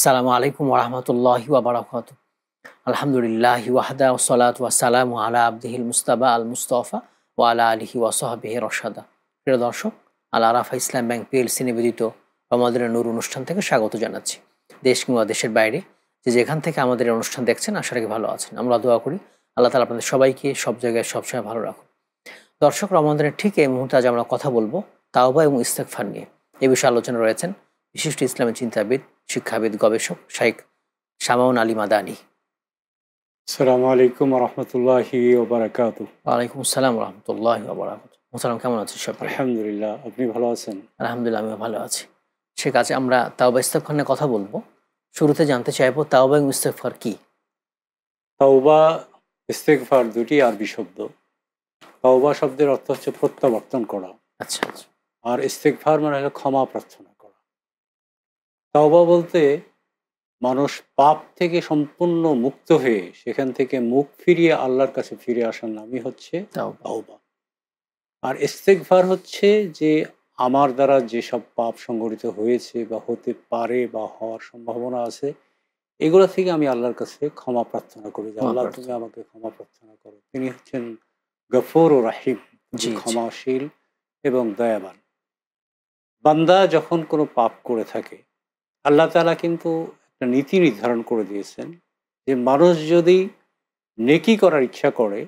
আসসালামু আলাইকুম ওরহমতুল্লাহি ওয়াবারাকাতু। আলহামদুলিল্লাহি ওয়াহদা ওয়াসসালাতু ওয়াসসালামু আলা আবদিহিল মুস্তাবা আল মুস্তফা ওয়া আলা আলিহি ওয়াসহাবিহি রশাদা। প্রিয় দর্শক, আল আরাফা ইসলাম ব্যাংক পিএলসি নিবেদিত রমাদানের নূর অনুষ্ঠান থেকে স্বাগত জানাচ্ছি। দেশ কিংবা দেশের বাইরে যে যেখান থেকে আমাদের এই অনুষ্ঠান দেখছেন, আশা রাখি ভালো আছেন। আমরা দোয়া করি আল্লাহ তাআলা আপনাদের সবাইকে সব জায়গায় সবসময় ভালো রাখুন। দর্শক, রমাদানের ঠিক এই মুহূর্তে আজ আমরা কথা বলবো তাওবা এবং ইস্তেগফার নিয়ে। এই বিষয়ে আলোচনা রয়েছেন বিশিষ্ট ইসলামী চিন্তাবিদ, শিক্ষাবিদ, গবেষক শাইখ শামাউন আলী মাদানী। আসসালামু আলাইকুম রহমতুল্লাহি ওবারাকাতু। ওয়ালাইকুম আসসালাম রহমতুল্লাহ বারাকাতুহু। মোহতারাম, কেমন আছেন সব? আলহামদুলিল্লাহ, আপনি ভালো আছেন? আলহামদুলিল্লাহ, আমিও ভালো আছি। সে কাজে আমরা তাওবা ইস্তেগফার নিয়ে কথা বলবো। শুরুতে জানতে চাইবো তাওবা এবং ইস্তেগফার কি? তাওবা, ইস্তেগফার দুটি আরবি শব্দ। তাওবা শব্দের অর্থ হচ্ছে প্রত্যাবর্তন করা, আচ্ছা আচ্ছা। আর ইস্তেগফার মানে হলো ক্ষমা প্রার্থনা করা। তাওবা বলতে মানুষ পাপ থেকে সম্পূর্ণ মুক্ত হয়ে সেখান থেকে মুখ ফিরিয়ে আল্লাহর কাছে ফিরে আসার নামই হচ্ছে তাওবা। আর ইস্তেগফার হচ্ছে যে আমার দ্বারা যেসব পাপ সংঘটিত হয়েছে বা হতে পারে বা হওয়ার সম্ভাবনা আছে, এগুলো থেকে আমি আল্লাহর কাছে ক্ষমা প্রার্থনা করি যে আল্লাহ তুমি আমাকে ক্ষমা প্রার্থনা করো। তিনি হচ্ছেন গফুর ও রাহিম, ক্ষমাশীল এবং দয়াবান। বান্দা যখন কোনো পাপ করে থাকে, আল্লাহ তাআলা কিন্তু একটা নীতি নির্ধারণ করে দিয়েছেন যে মানুষ যদি নেকি করার ইচ্ছা করে,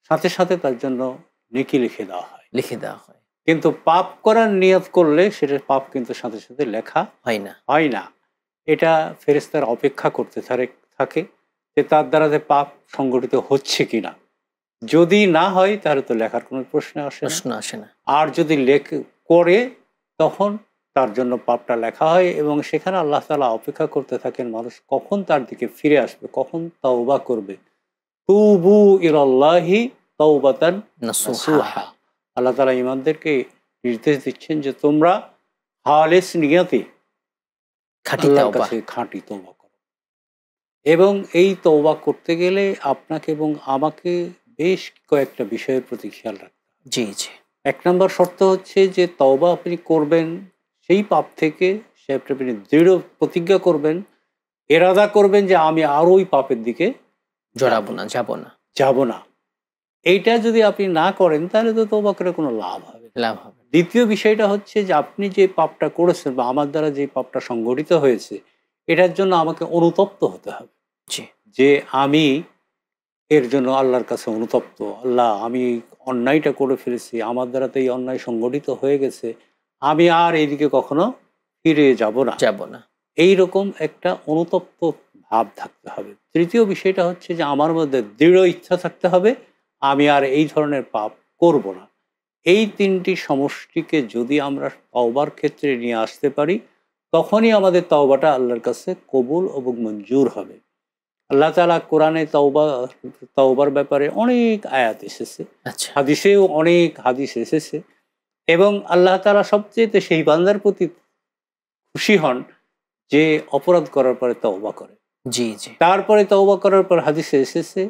সাথে সাথে তার জন্য নেকি লিখে দেওয়া হয়। কিন্তু পাপ করার নিয়ত করলে সেটা পাপ কিন্তু সাথে সাথে লেখা হয় না। এটা ফেরেশতার অপেক্ষা করতে থাকে যে তার দ্বারা যে পাপ সংগঠিত হচ্ছে কিনা। যদি না হয় তাহলে তো লেখার কোনো প্রশ্ন আসে না। আর যদি করে তখন তার জন্য পাপটা লেখা হয় এবং সেখানে আল্লাহ তাআলা অপেক্ষা করতে থাকেন মানুষ কখন তার দিকে ফিরে আসবে, কখন তাওবা করবে। তুবু ইলাল্লাহি তাওবাতান নাসুহা। আল্লাহ তাআলা ঈমানদারদেরকে নির্দেশ দিচ্ছেন যে তোমরা খালিস নিয়তে আল্লাহর কাছে খাঁটি তওবা করো। এবং এই তওবা করতে গেলে আপনাকে এবং আমাকে বেশ কয়েকটা বিষয়ের প্রতি খেয়াল রাখতে হবে। জি জি। ১ নম্বর শর্ত হচ্ছে যে তওবা আপনি করবেন সেই পাপ থেকে, সে আপনি দৃঢ় প্রতিজ্ঞা করবেন, ইরাদা করবেন যে আমি আর ওই পাপের দিকে যাব না। এইটা যদি আপনি না করেন তাহলে তো তওবা করে কোনো লাভ হবে। দ্বিতীয় বিষয়টা হচ্ছে যে আপনি যে পাপটা করেছেন বা আমার দ্বারা যে পাপটা সংঘটিত হয়েছে, এটার জন্য আমাকে অনুতপ্ত হতে হবে। যে আমি এর জন্য আল্লাহর কাছে অনুতপ্ত। আল্লাহ, আমি অন্যায়টা করে ফেলেছি, আমার দ্বারা তো এই অন্যায় সংঘটিত হয়ে গেছে, আমি আর এইদিকে কখনো ফিরে যাব না। এইরকম একটা অনুতপ্ত ভাব থাকতে হবে। তৃতীয় বিষয়টা হচ্ছে যে আমার মধ্যে দৃঢ় ইচ্ছা থাকতে হবে আমি আর এই ধরনের পাপ করব না। এই ৩টি সমষ্টিকে যদি আমরা তওবার ক্ষেত্রে নিয়ে আসতে পারি, তখনই আমাদের তওবাটা আল্লাহর কাছে কবুল এবং মঞ্জুর হবে। আল্লাহ তাআলা কোরআনে তওবার ব্যাপারে অনেক আয়াত এসেছে, হাদিসেও অনেক হাদিস এসেছে এবং আল্লাহ তাআলা সবচেয়ে সেই বান্দার প্রতি খুশি হন যে অপরাধ করার পরে তওবা করে। তারপরে তওবা করার পর হাদিসে এসেছে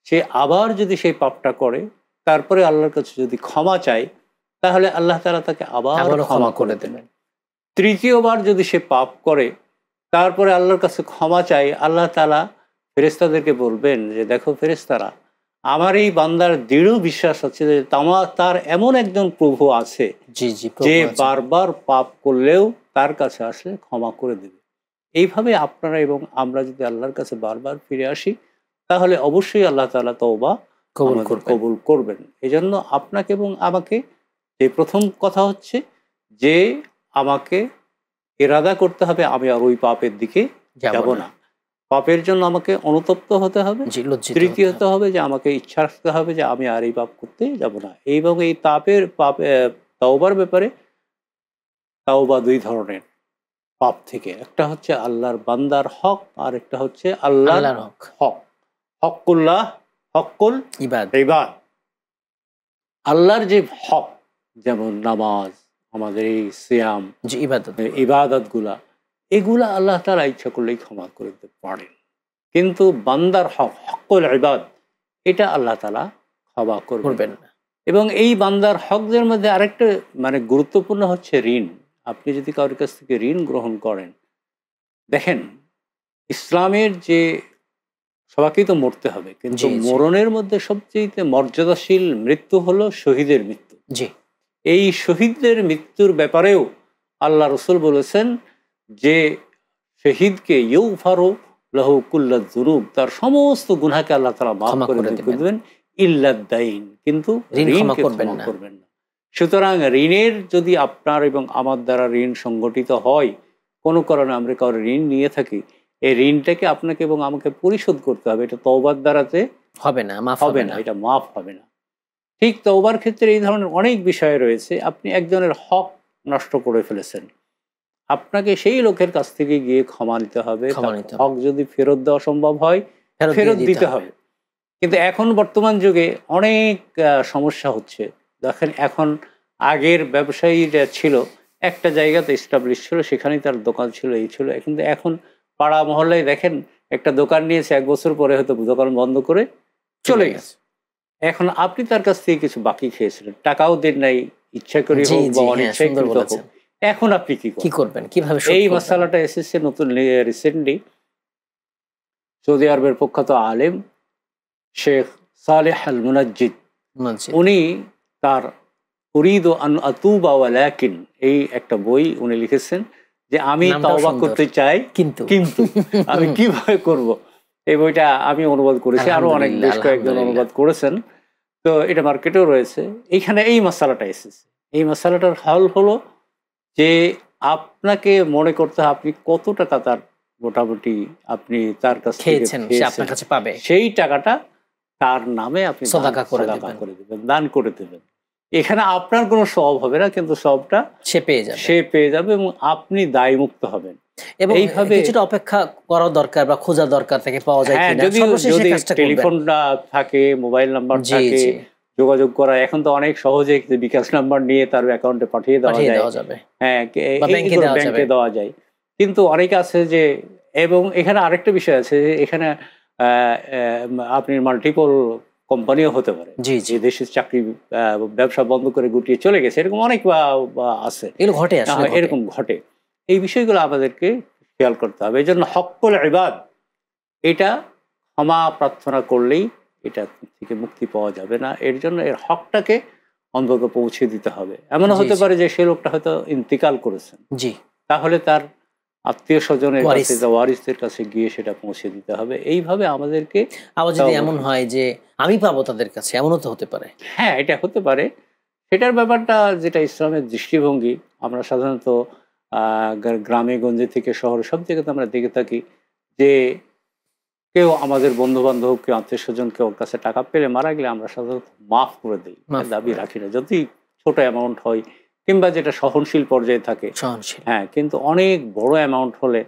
সে আবার যদি সেই পাপটা করে, তারপরে আল্লাহর কাছে যদি ক্ষমা চায়, তাহলে আল্লাহ তাআলা তাকে আবার ক্ষমা করে দেবেন। তৃতীয়বার যদি সে পাপ করে, তারপরে আল্লাহর কাছে ক্ষমা চায়, আল্লাহ তাআলা ফেরেশতাদেরকে বলবেন যে দেখো ফেরেশতারা, আমার এই বান্দার দৃঢ় বিশ্বাস আছে যে তার এমন একজন প্রভু আছে যে বারবার পাপ করলেও তার কাছে আসলে ক্ষমা করে দেবে। এইভাবে আপনারা এবং আমরা যদি আল্লাহর কাছে বারবার ফিরে আসি, তাহলে অবশ্যই আল্লাহ তাআলা তওবা কবুল করবেন। এজন্য আপনাকে এবং আমাকে যে প্রথম কথা হচ্ছে যে আমাকে ইরাদা করতে হবে আমি আর ওই পাপের দিকে যাব না। পাপের জন্য আমাকে অনুতপ্ত হতে হবে। তৃতীয়ত হবে যে আমাকে ইচ্ছা রাখতে হবে যে আমি আর এই পাপ করতে যাব না। এবং এই তওবার ব্যাপারে তাওবা 2 ধরনের পাপ থেকে। একটা হচ্ছে আল্লাহর বান্দার হক, আর একটা হচ্ছে আল্লাহর হক। হকুল্লাহ, হকুল ইবাদ। আল্লাহর যে হক, যেমন নামাজ, আমাদের এই সিয়াম, ইবাদতগুলা, এগুলা আল্লাহ তাআলা ইচ্ছা করলেই ক্ষমা করে দিতে পারেন। কিন্তু বান্দার হক, হকুল ইবাদ, এটা আল্লাহ তাআলা ক্ষমা করবেন না। এবং এই বান্দার হকদের মধ্যে আরেকটা গুরুত্বপূর্ণ হচ্ছে ঋণ। আপনি যদি কারোর কাছ থেকে ঋণ গ্রহণ করেন, দেখেন ইসলামের যে সবাইকেই তো মরতে হবে, কিন্তু মরণের মধ্যে সবচেয়ে মর্যাদাশীল মৃত্যু হলো শহীদের মৃত্যু। জি, এই শহীদদের মৃত্যুর ব্যাপারেও আল্লাহ রসুল বলেছেন যে শহীদকে ইউফারু লাহু কুল্লা যুনুব, তার সমস্ত গুনাহকে আল্লাহ তাআলা মাফ করে দেবেন ইল্লাদ-দাইন, কিন্তু ঋণকে ক্ষমা করবেন না। সুতরাং ঋণের যদি আপনার এবং আমার দ্বারা ঋণ সংগঠিত হয়, কোনো কারণে আমরা কারো ঋণ নিয়ে থাকি, এই ঋণটাকে আপনাকে এবং আমাকে পরিশোধ করতে হবে। এটা তওবার দ্বারাতে হবে না, মাফ হবে না, এটা মাফ হবে না। ঠিক তওবার ক্ষেত্রে এই ধরনের অনেক বিষয় রয়েছে। আপনি একজনের হক নষ্ট করে ফেলেছেন, আপনাকে সেই লোকের কাছ থেকে গিয়ে ক্ষমা নিতে হবে। হক যদি ফেরত দেওয়া সম্ভব হয় ফেরত দিতে হবে। কিন্তু এখন বর্তমান যুগে অনেক সমস্যা হচ্ছে। দেখেন, এখন আগের ব্যবসায়ীরা ছিল একটা জায়গাতে এস্টাবলিশ ছিল, সেখানেই তার দোকান ছিল, এই ছিল। কিন্তু এখন পাড়া মহল্লায় দেখেন একটা দোকান নিয়েছে, 1 বছর পরে হয়তো দোকান বন্ধ করে চলে গেছে। এখন আপনি তার কাছ থেকে কিছু বাকি খেয়েছিলেন, টাকাও দেন নাই, ইচ্ছা করে হোক বা অনিচ্ছাকৃত হোক। এখন আপনি কি করবেন, কিভাবে? এই মশালাটা এসেছে নতুন রিসেন্টলি। সৌদি আরবের প্রখ্যাত আলেম শেখ সালেহ আল মুনাজ্জিদ, উনি তার উরিদু আন আতুবা ওয়ালাকিন এই একটা বই উনি লিখেছেন যে আমি তওবা করতে চাই, কিন্তু আমি কিভাবে করব। এই বইটা আমি অনুবাদ করেছি, আরো অনেক বেশ কয়েকজন অনুবাদ করেছেন। তো এটা মার্কেটেও রয়েছে। এইখানে এই মশালাটা এসেছে। এই মশালাটার হল হলো যে আপনাকে মনে করতে হবে আপনি কত টাকা তার মোটামুটি আপনি তার কাছ থেকে আপনার কাছে পাবে, সেই টাকাটা তার নামে আপনি সাদাকা করে দেবেন, দান করে দেবেন। এখানে আপনার কোনো সওয়াব হবে না, কিন্তু সওয়াবটা সে পেয়ে যাবে এবং আপনি দায়মুক্ত হবেন। এবং এইভাবে কিছুটা অপেক্ষা করা দরকার বা খোঁজা দরকার, তাকে পাওয়া যায় কিনা। যদি টেলিফোনটা থাকে, মোবাইল নাম্বার থাকে, যোগাযোগ করা এখন তো অনেক সহজে বিকাশ নাম্বার নিয়ে তার অ্যাকাউন্টে পাঠিয়ে দেওয়া যাবে। হ্যাঁ, ব্যাংকে দেওয়া যায়। কিন্তু অনেকে আছে যে, এবং এখানে আরেকটা বিষয় আছে যে এখানে আপনি মাল্টিপল কোম্পানিও হতে পারে, যে দেশের চাকরি ব্যবসা বন্ধ করে গুটিয়ে চলে গেছে, এরকম অনেক আছে, এরকম ঘটে। এই বিষয়গুলো আমাদেরকে খেয়াল করতে হবে। এই জন্য হক্কুল ইবাদ, এটা ক্ষমা প্রার্থনা করলেই এটা থেকে মুক্তি পাওয়া যাবে না। এর জন্য এর হকটাকে অন্তত পৌঁছে দিতে হবে। এমনও হতে পারে যে সে লোকটা হয়তো ইন্তিকাল করেছেন, তাহলে তার আত্মীয় স্বজনের কাছে, ওয়ারিসদের কাছে গিয়ে সেটা পৌঁছে দিতে হবে। এইভাবে আমাদেরকে, আবার যদি এমন হয় যে আমি পাবো তাদের কাছে, এমনও তো হতে পারে। হ্যাঁ, এটা হতে পারে। সেটার ব্যাপারটা যেটা ইসলামের দৃষ্টিভঙ্গি, আমরা সাধারণত গ্রামে গঞ্জে থেকে শহরে সব জায়গাতে আমরা দেখে থাকি যে কেউ আমাদের বন্ধু বান্ধব, কেউ আত্মীয় স্বজন কেউ ওর কাছে টাকা পেলে মারা গেলে আমরা সাধারণত মাফ করে দিই, দাবি রাখি না, যদি ছোট অ্যামাউন্ট হয় কিংবা যেটা সহনশীল পর্যায়ে থাকে। হ্যাঁ, কিন্তু অনেক বড় অ্যামাউন্ট হলে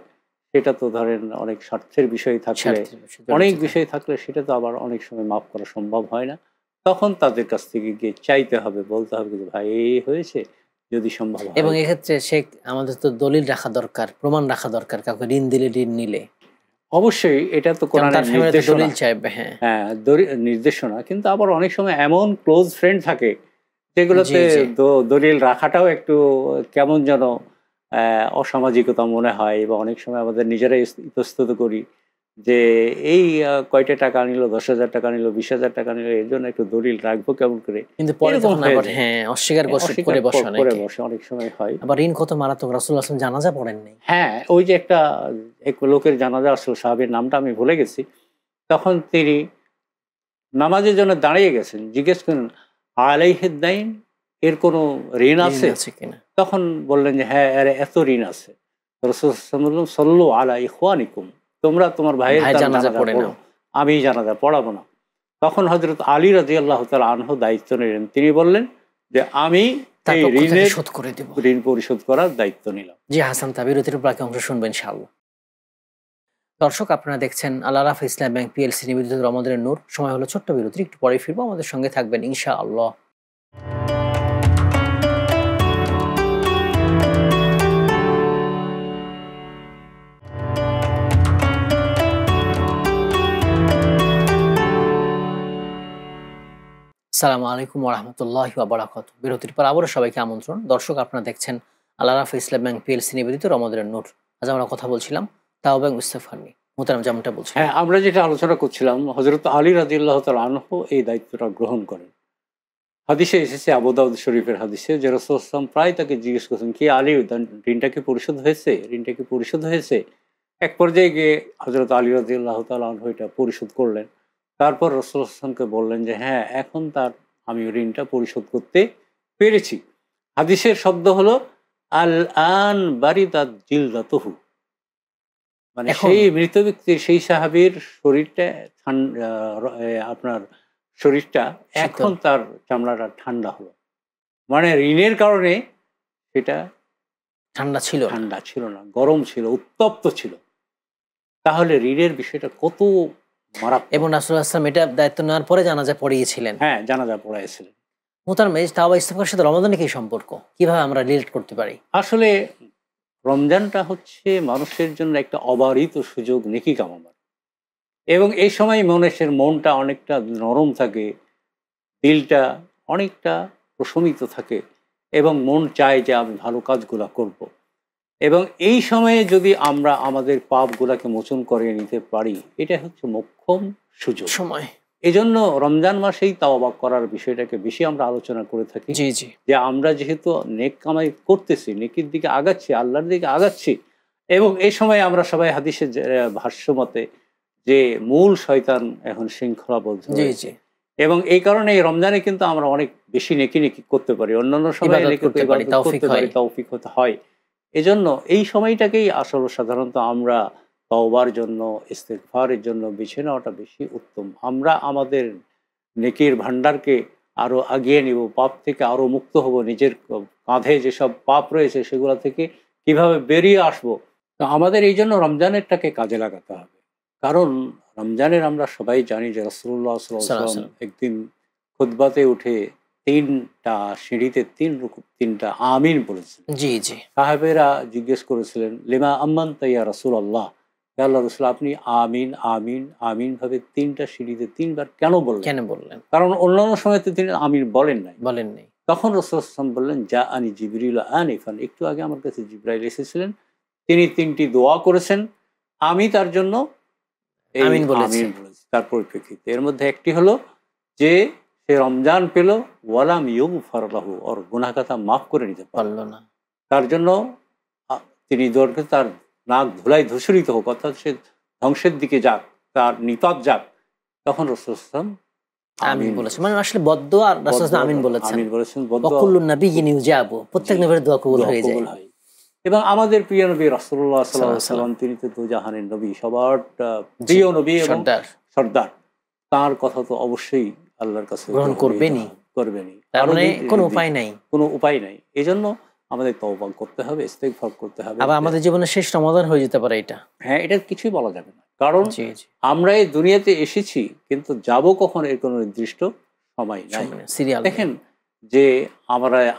সেটা তো ধরেন অনেক স্বার্থের বিষয় থাকলে, অনেক বিষয় থাকলে সেটা তো আবার অনেক সময় মাফ করা সম্ভব হয় না। তখন তাদের কাছ থেকে গিয়ে চাইতে হবে, বলতে হবে যে ভাই এই হয়েছে, যদি সম্ভব হয়। এবং এক্ষেত্রে আমাদের তো দলিল রাখা দরকার, প্রমাণ রাখা দরকার, কাউকে ঋণ দিলে ঋণ নিলে অবশ্যই এটা তো কোরআনের নির্দেশনা। হ্যাঁ, নির্দেশনা। কিন্তু আবার অনেক সময় এমন ক্লোজ ফ্রেন্ড থাকে যেগুলোতে দলিল রাখাটাও একটু কেমন যেন অসামাজিকতা মনে হয়, বা অনেক সময় আমাদের নিজেরাই ইতস্তত করি যে এই কয়টা টাকা নিল, 10,000 টাকা নিল, 20,000 টাকা নিল, এর জন্য একটু দলিল রাখবো কেমন করে। কিন্তু অস্বীকার করে বসে অনেক সময় হয়। আবার ঋণ কত মারাত্মক, রাসূলুল্লাহ সাল্লাল্লাহু আলাইহি ওয়াসাল্লাম জানাজা পড়েন নাই। হ্যাঁ, ওই যে এক লোকের জানাজা আসল, সাহাবীর নামটা আমি ভুলে গেছি। তখন তিনি নামাজের জন্য দাঁড়িয়ে গেছেন, জিজ্ঞেস করেন আলাইহিদ দাইন, এর কোনো ঋণ আছে কিনা? তখন বললেন যে হ্যাঁ, এত ঋণ আছে। রাসূল সাল্লাল্লাহু আলাইহি ওয়াসাল্লাম সাল্লু আলা ইখওয়ানিকুম, তোমরা তোমার ভাইয়ের জানাজা পড়ে নাও, আমি জানাজা পড়াবো না। তখন হযরত আলী রাদিয়াল্লাহু তাআলা আনহু দায়িত্ব নিলেন। তিনি বললেন যে আমি এই ঋণ পরিশোধ করার দায়িত্ব নিলাম। জি হাসান, বিরতির বাকি অংশ শুনবেন ইনশাআল্লাহ। দর্শক, আপনারা দেখছেন আল আরাফা ইসলাম ব্যাংক পিএলসি নিবেদিত রমাদানের নূর। সময় হলো ছোট্ট বিরতি, একটু পরে ফিরবো। আমাদের সঙ্গে থাকবেন ইনশাআল্লাহ। আসসালামু আলাইকুম ওয়া রাহমাতুল্লাহি ওয়া বারাকাতুহু। বিরতির পর আবারও সবাইকে আমন্ত্রণ। দর্শক, আপনারা দেখছেন আল আরাফা ইসলাম ব্যাংক পিএলসি নিবেদিত রমাদানের নূর। আজ আমরা কথা বলছিলাম তাওবা এবং ইস্তেগফার নিয়ে। মোহতারাম যেমনটা বলছেন। হ্যাঁ, আমরা যেটা আলোচনা করছিলাম, হযরত আলী রাদিয়াল্লাহু তাআলা আনহু এই দায়িত্বটা গ্রহণ করেন। হাদিসে এসেছে, আবু দাউদ শরীফের হাদিসে, যে রাসূল সাল্লাল্লাহু আলাইহি ওয়াসাল্লাম প্রায় তাকে জিজ্ঞেস করছেন, কি আলী, ঋণটা কি পরিশোধ হয়েছে? ঋণটা কি পরিশোধ হয়েছে? এক পর্যায়ে গিয়ে হযরত আলী রাদিয়াল্লাহু তাআলা আনহু এটা পরিশোধ করলেন। তারপর রাসূল সাল্লাল্লাহু আলাইহি ওয়াসাল্লামকে বললেন যে হ্যাঁ, এখন আমি ঋণটা পরিশোধ করতে পেরেছি। হাদিসের শব্দ হলো আল আন বারিদাত জিলদাতুহু, মানে সেই মৃত ব্যক্তির, সেই সাহাবীর শরীরটা আপনার শরীরটা এখন তার চামড়াটা ঠান্ডা হলো। মানে ঋণের কারণে সেটা ঠান্ডা ছিল না, গরম ছিল, উত্তপ্ত ছিল। তাহলে ঋণের বিষয়টা কত মারাত্মক। এবং রাসূল সাল্লাল্লাহু আলাইহি ওয়াসাল্লাম এটা দায়িত্ব নেওয়ার পরে জানাজা পড়িয়েছিলেন। হ্যাঁ, জানাজা পড়াইছিলেন। মোহতারাম, এই তাওবা ইস্তেগফারের সাথে রমাদানের কি সম্পর্ক? কিভাবে আমরা রিলেট করতে পারি? আসলে রমজানটা হচ্ছে মানুষের জন্য একটা অবারিত সুযোগ নেকি কামাবার, এবং এই সময় মানুষের মনটা অনেকটা নরম থাকে, দিলটা অনেকটা প্রশমিত থাকে, এবং মন চায় যে আমি ভালো কাজগুলো করব। এবং এই সময়ে যদি আমরা আমাদের পাপগুলাকে মোচন করে নিতে পারি, এটা হচ্ছে মোক্ষম সুযোগ সময়। এজন্য রমজান মাসেই তাওবা করার বিষয়টাকে বেশি আমরা আলোচনা করে থাকি। জি জি। যে আমরা যেহেতু নেক কামাই করতেছি, নেকির দিকে আগাচ্ছি, আল্লাহর দিকে আগাচ্ছি, এবং এই সময় আমরা সবাই হাদিসের ভাষ্য মতে যে মূল শয়তান এখন শৃঙ্খলাবদ্ধ হয়েছে, এবং এই কারণে এই রমজানে কিন্তু আমরা অনেক বেশি নেকি করতে পারি, অন্যান্য সময় করতে পারি, তৌফিক হতে হয়। এজন্য এই সময়টাকেই আসলে সাধারণত আমরা তওবার জন্য, ইস্তেগফারের জন্য বেছে নেওয়াটা বেশি উত্তম। আমরা আমাদের নেকির ভান্ডারকে আরো আগিয়ে নিব, পাপ থেকে আরো মুক্ত হব, নিজের কাঁধে যেসব পাপ রয়েছে সেগুলো থেকে কিভাবে বেরিয়ে আসব। তো আমাদের এই জন্য রমজানেরটাকে কাজে লাগাতে হবে। কারণ রমজানের আমরা সবাই জানি যে রাসূলুল্লাহ সাল্লাল্লাহু আলাইহি ওয়াসাল্লাম একদিন খুতবাতে উঠে 3টা সিঁড়িতে 3টা আমিন বলেছেন। জি জি। সাহাবেরা জিজ্ঞেস করেছিলেন, লিমা আম্মানতা ইয়া রাসূলুল্লাহ, হে আল্লাহর রাসূল, আপনি আমিন আমিন আমিন ভাবে 3টা সিঁড়িতে 3বার কেন বললেন? কারণ অন্যান্য সময় তো তিনি আমিন বলেন নাই। তখন রাসূল সাল্লাল্লাহু আলাইহি ওয়াসাল্লাম বললেন, যা আনি জিবরিল আনিফান, একটু আগে আমার কাছে জিবরাইল এসেছিলেন, তিনি 3টি দোয়া করেছেন, আমি তার জন্য আমিন বলেছি। তার পরিপ্রেক্ষিতে এর মধ্যে একটি হলো যে সে রমজান পেল, ওয়ালাম ইউগফার লাহু, ওর গুনাহ খাতা মাফ করে নিতে পারল না, তার জন্য তিনি দরকার তার নাক ধুলাই ধূসরিত হোক, অর্থাৎ সে ধ্বংসের দিকে যাক, তার নিপাত যাক। তখন রাসূল সাল্লাল্লাহু আলাইহি ওয়াসাল্লাম আমিন বলেছেন, মানে আসলে বদদুয়া আর রাসূল সাল্লাল্লাহু আলাইহি ওয়াসাল্লাম আমিন বলেছেন। ওয়াকুল্লু নাবিয়্যিন ইউজাবু, প্রত্যেক নবীর দোয়া কবুল হয়ে যায়। এবং আমাদের প্রিয় নবী রাসূলুল্লাহ সাল্লাল্লাহু আলাইহি ওয়াসাল্লাম, তিনি তো দুজাহানের নবী, সবার প্রিয় নবী এবং সর্দার, তার কথা তো অবশ্যই আল্লাহর কাছে গ্রহণ করবেনই। তার মানে কোনো উপায় নাই। এজন্য আমাদের তওবা করতে হবে, ইস্তেগফার করতে হবে। আবার আমাদের জীবনের শেষ রমাদান হয়ে যেতে পারে এটা। হ্যাঁ, এটা কিছুই বলা যাবে না, কারণ আমরা এই দুনিয়াতে এসেছি, কিন্তু যাব কখন এর কোনো নির্দিষ্ট সময় নাই। দেখেন যে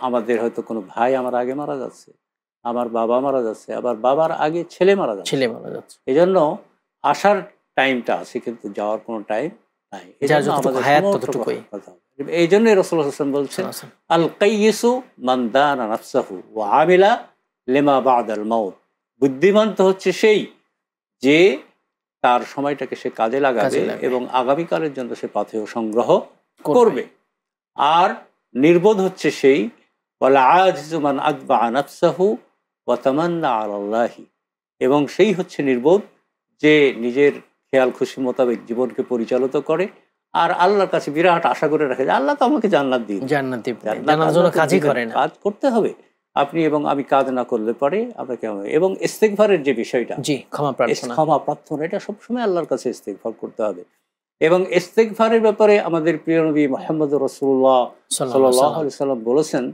আমাদের হয়তো কোনো ভাই আমার আগে মারা যাচ্ছে, আমার বাবা মারা যাচ্ছে, আবার বাবার আগে ছেলে মারা যাচ্ছে। এজন্য আসার টাইমটা আছে, কিন্তু যাওয়ার কোনো টাইম নাই। এই জন্য রাসূলুল্লাহ সাল্লাল্লাহু আলাইহি ওয়াসাল্লাম বলছেন, আল কাইয়িসু মান দানা নাফসাহু ওয়া আমিলা লিমা বা'দাল মাউত। বুদ্ধিমান তো হচ্ছে সেই যে তার সময়টাকে সে কাজে লাগাবে এবং আগামীকালের জন্য সে পাথেয় সংগ্রহ করবে। আর নির্বোধ হচ্ছে সেই, ওয়ালা আজিজু মান আতবা নাফসাহু ওয়া তামান্না আলাল্লাহি, এবং সেই হচ্ছে নির্বোধ যে নিজের খেয়াল খুশি মোতাবেক জীবনকে পরিচালিত করে আর আল্লাহর কাছে বিরাট আশা করে রাখে যে আল্লাহ তো আমাকে জান্নাত দিবে, কাজ করতে হবে আপনি এবং আমি, কাজ না করলে পরে আমরা কেমন। এবং ইস্তেগফারের যে বিষয়টা, ক্ষমা প্রার্থনা, এটা সবসময় আল্লাহর কাছে ইস্তেগফার করতে হবে। এবং ইস্তেগফারের ব্যাপারে আমাদের প্রিয় নবী মুহাম্মদ রাসূলুল্লাহ সাল্লাল্লাহু আলাইহি ওয়াসাল্লাম বলেছেন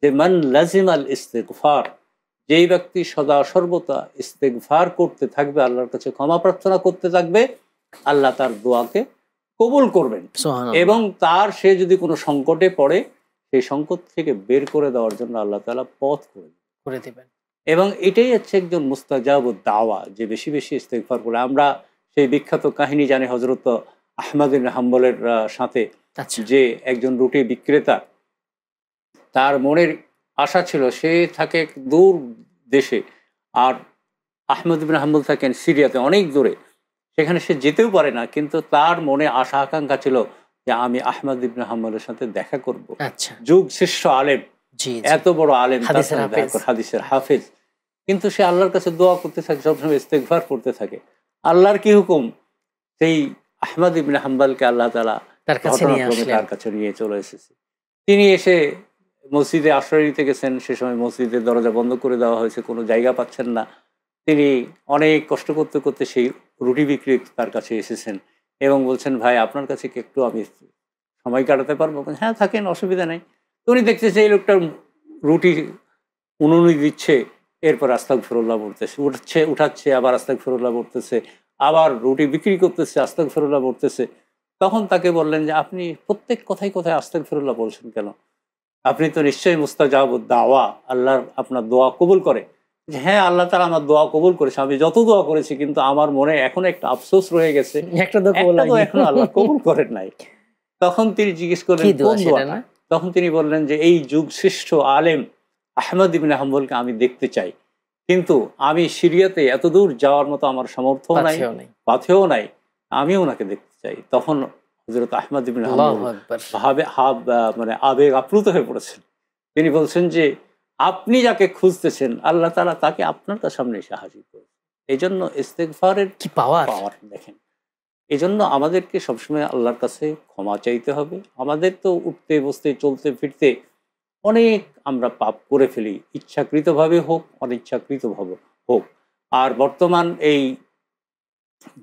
যে মান লাজিমাল ইস্তেগফার, যেই ব্যক্তি সদা সর্বদা ইস্তেগফার করতে থাকবে, আল্লাহর কাছে ক্ষমা প্রার্থনা করতে থাকবে, আল্লাহ তার দোয়াকে কবুল করবেন। এবং সে যদি কোনো সংকটে পড়ে, সেই সংকট থেকে বের করে দেওয়ার জন্য আল্লাহ তাআলা পথ করে দেবেন। এবং এটাই হচ্ছে একজন মুস্তাজাবুদ দাওয়া, যে বেশি বেশি ইস্তেগফার করে। আমরা সেই বিখ্যাত কাহিনী জানি হযরত আহমদ ইবনে হাম্বলের সাথে, যে একজন রুটি বিক্রেতা, তার মনের আশা ছিল, সে থাকে দূর দেশে আর আহমদ ইবনে হাম্বল থাকেন সিরিয়াতে, অনেক দূরে। সেখানে সে যেতেও পারে না, কিন্তু তার মনে আশা আকাঙ্ক্ষা ছিল যে আমি আহমদ ইবনে হাম্বলের সাথে দেখা করব। আচ্ছা, যুগ শ্রেষ্ঠ আলেম, জি এত বড় আলেম, তার সাথে দেখা করব, হাদিসের হাফেজ। কিন্তু সে আল্লাহর কাছে দোয়া করতে থাকে, সবসময় ইস্তেগফার করতে থাকে। আল্লাহর কি হুকুম, সেই আহমদ ইবনে হাম্বলকে আল্লাহ তাআলা ঘটনাক্রমে তার কাছে নিয়ে চলে এসেছে। তিনি এসে মসজিদে আশ্রয় নিতে গেছেন। সে সময় মসজিদের দরজা বন্ধ করে দেওয়া হয়েছে, কোনো জায়গা পাচ্ছেন না। তিনি অনেক কষ্ট করতে করতে সেই রুটি বিক্রি তার কাছে এসেছেন এবং বলছেন, ভাই আপনার কাছে কি একটু আমি সময় কাটাতে পারবো? হ্যাঁ থাকেন, অসুবিধা নেই। উনি দেখতেছে এই লোকটা রুটি উনুনি দিচ্ছে, এরপর আস্তাগফিরুল্লাহ পড়তেছে, উঠাচ্ছে, আবার আস্তাগফিরুল্লাহ পড়তেছে, আবার রুটি বিক্রি করতেছে, আস্তাগফিরুল্লাহ পড়তেছে। তখন তাকে বললেন যে আপনি প্রত্যেক কথায় কথায় আস্তাগফিরুল্লাহ বলছেন কেন? আপনি তো নিশ্চয়ই মুস্তাজাবুদ দাওয়া, আল্লাহ আপনার দোয়া কবুল করে। যে হ্যাঁ, আল্লাহ তাআলা আমার দোয়া কবুল করেছে, আমি যত দোয়া করেছি, কিন্তু আমার মনে এখনো একটা আফসোস রয়ে গেছে, একটা দোয়া এখনো আল্লাহ কবুল করেন নাই। তখন তিনি জিজ্ঞেস করলেন কোন দোয়াটা? তখন তিনি বললেন যে এই যুগ শ্রেষ্ঠ আলেম আহমদ ইবনে হাম্বলকে আমি দেখতে চাই, কিন্তু আমি সিরিয়াতে এত দূর যাওয়ার মতো আমার সামর্থ্য নাই, পাথেও নাই, আমি ওনাকে দেখতে চাই। তখন হযরত আহমদ ইবনে হাম্বল মানে আবেগ আপ্লুত হয়ে পড়েছেন। তিনি বলছেন যে আপনি যাকে খুঁজতেছেন আল্লাহ তাআলা তাকে আপনার সামনে এসে হাজির করেছেন। এই জন্য ইস্তেগফারের কি পাওয়ার দেখেন। এই জন্য আমাদেরকে সবসময় আল্লাহর কাছে ক্ষমা চাইতে হবে। আমাদের তো উঠতে বসতে চলতে ফিরতে অনেক আমরা পাপ করে ফেলি, ইচ্ছাকৃতভাবে হোক অনিচ্ছাকৃতভাবে হোক। আর বর্তমান এই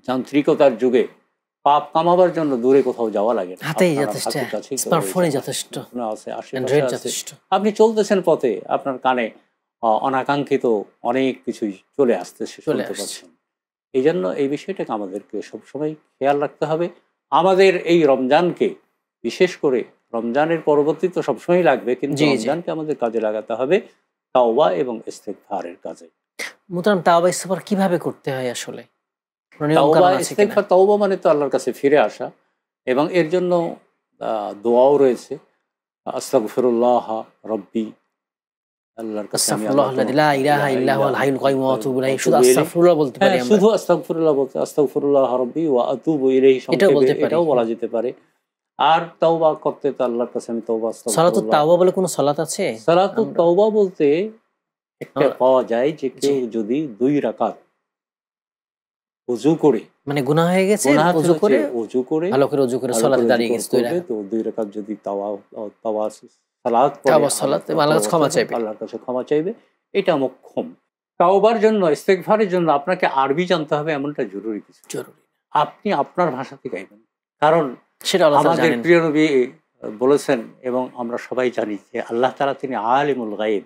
যান্ত্রিকতার যুগে পাপ কামাবার জন্য দূরে কোথাও যাওয়া লাগে না, আপনি চলতেছেন পথে, আপনার কানে অনাকাঙ্ক্ষিত অনেক কিছুই চলে আসতেছে, শুনতে পাচ্ছেন। এই জন্য এই বিষয়টাকে আমাদেরকে সবসময় খেয়াল রাখতে হবে। আমাদের এই রমজানকে, বিশেষ করে রমজানের পরবর্তী তো সবসময় লাগবে, কিন্তু রমজানকে আমাদের কাজে লাগাতে হবে তাওবা এবং ইস্তেগফারের কাজে। মুহতারাম, তাওবা ইস্তেগফার কিভাবে করতে হয় আসলে? তাওবা মানে তো আল্লাহর কাছে ফিরে আসা, এবং এর জন্য দোয়াও রয়েছে। আস্তাগফিরুল্লাহ রব্বি, আল্লাহর কাছে আমি শুধু আস্তাগফিরুল্লাহ বলতে আস্তাগফিরুল্লাহ রব্বি ওয়া আতুবু ইলাইহি, এটাও বলা যেতে পারে। আর তাওবা করতে তো আল্লাহর কাছে আমি তাওবা, সালাতুত তাওবা বলে কোনো সালাত আছে? সালাতুত তাওবা বলতে একটা পাওয়া যায় যে কেউ যদি 2 রাকাত ওযু করে, মানে গুনাহ হয়ে গেছে, ওযু করে ভালো করে ওযু করে সালাতে দাঁড়িয়ে গেছে, তো 2 রাকাত যদি তাওয়া সালাত পড়ে, আল্লাহর কাছে ক্ষমা চাইবে, এটা মোক্ষম। তাওবার জন্য, ইস্তেগফারের জন্য আপনাকে আরবি জানতে হবে এমনটা জরুরি কিছু, আপনি আপনার ভাষাতে গাইবেন। কারণ সেটা আমাদের প্রিয় নবী বলেছেন, এবং আমরা সবাই জানি যে আল্লাহ তাআলা তিনি আলিমুল গায়ব,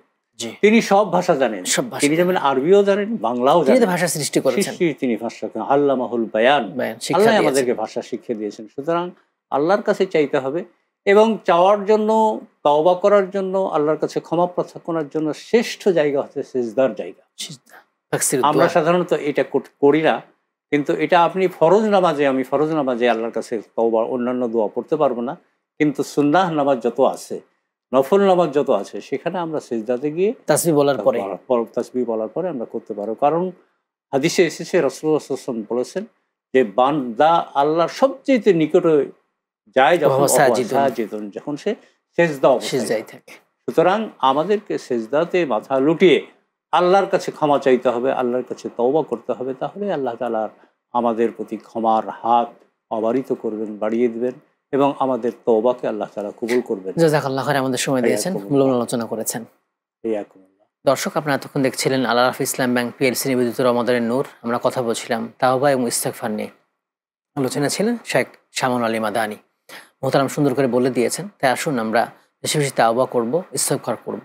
তিনি সব ভাষা জানেন। তিনি যেমন আরবিও জানেন, বাংলাও জানেন, ভাষা সৃষ্টি করেছেন, তিনি ভাষা আল্লামাহুল বায়ান, আল্লাহ আমাদেরকে ভাষা শিখিয়ে দিয়েছেন। সুতরাং আল্লাহর কাছে চাইতে হবে, এবং চাওয়ার জন্য, তওবা করার জন্য, আল্লাহর কাছে ক্ষমা প্রার্থনার জন্য শ্রেষ্ঠ জায়গা হচ্ছে সিজদার জায়গা। আমরা সাধারণত এটা করি না, কিন্তু এটা আপনি আমি ফরজ নামাজে আল্লাহর কাছে তওবা, অন্যান্য দোয়া পড়তে পারবো না, কিন্তু সুন্নাহ নামাজ যত আছে, নফল নামাজ যত আছে, সেখানে আমরা সিজদাতে গিয়ে তাসবিহ বলার পরে আমরা করতে পারবো। কারণ হাদিসে এসেছে, রাসূলুল্লাহ সাল্লাল্লাহু আলাইহি ওয়াসাল্লাম বলেছেন যে বান্দা আল্লাহর সবচেয়ে নিকটে যায় যখন সে সেজদা অবস্থায় থাকে। সুতরাং আমাদেরকে সেজদাতে মাথা লুটিয়ে আল্লাহর কাছে ক্ষমা চাইতে হবে, আল্লাহর কাছে তওবা করতে হবে। তাহলে আল্লাহ তাআলা আমাদের প্রতি ক্ষমার হাত অবারিত করবেন, বাড়িয়ে দিবেন, এবং আমাদের তওবাকে আল্লাহ তাআলা কবুল করবেন। জাযাকাল্লাহু খাইর, আমাদের সময় দিয়েছেন, মূল্যবান আলোচনা করেছেন। দর্শক, আপনারা এতক্ষণ দেখছিলেন আল আরাফা ইসলাম ব্যাংক পিএলসি নিবেদিত রমাদানের নূর। আমরা কথা বলছিলাম তাওবা এবং ইস্তেগফার নিয়ে। আলোচনা ছিলেন শেখ শামীম আলী মাদানী। মুহতারাম সুন্দর করে বলে দিয়েছেন। তাই আসুন আমরা বেশি বেশি তাওবা করব, ইস্তেগফার করব।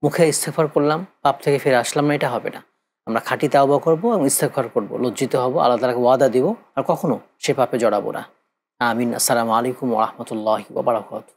মুখে ইস্তেগফার করলাম, পাপ থেকে ফিরে আসলাম না, এটা হবে না। আমরা খাঁটি তাওবা করব এবং ইস্তেগফার করব, লজ্জিত হব, আল্লাহ তাআলাকে ওয়াদা দিব আর কখনো সে পাপে জড়াবো না। আমিন। আসসালামু আলাইকুম ওয়া রাহমাতুল্লাহি ওয়া বারাকাতুহু।